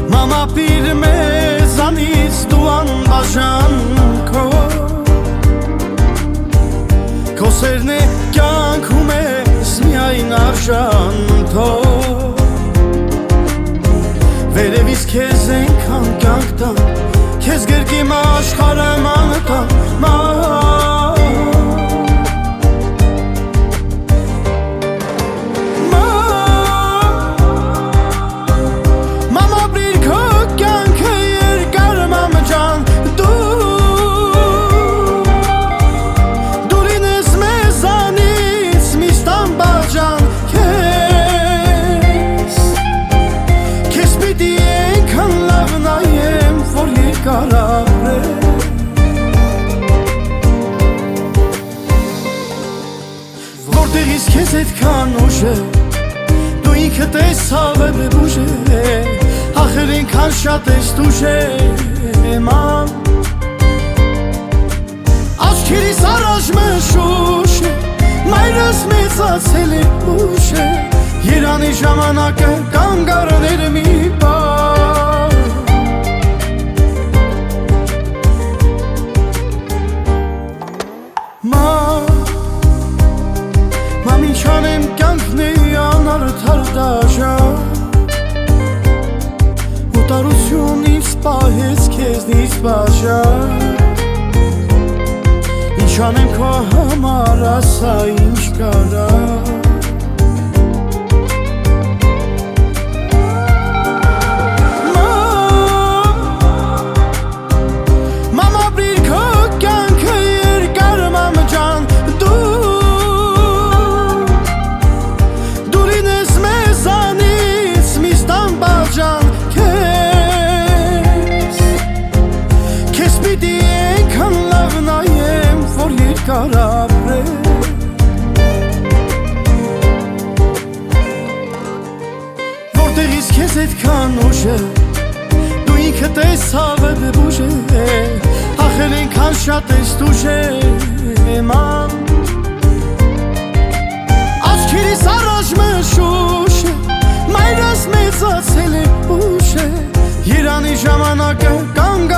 Մամա պիր մեզանից դու անբաժան Քո սերն է կյանքում ես միայն արժան Վերևից քեզ ենքան կյանք տան Քեզ գերկիմ աշխարը մանտան Որտեղից քեզ այդքան ուժ է Դու ինքդ ես հավը բուժ է Ախր ինքան շատ ես դուժ է Ման Աչքերիս առաջ մշուշ է Մայրս մեծացել է ուշ է Երանի ժամանակը կանգարներ մի բար Ինչ անեմ կյանքն է անարդար դաժան Ու տարություն ինձ պահեց քեզնից բաժան Ինչ անեմ քո համար ասա ինչ կարա Որտեղից քեզ այդքան ուժ է Դու ինքդ ես հավը բուժ է Ախր ինքան շատ ես դուժ է Ման Աչքերիս առաջ մշուշ է Մայրս մեծացել է ուշ է Երանի ժամանակը կանգ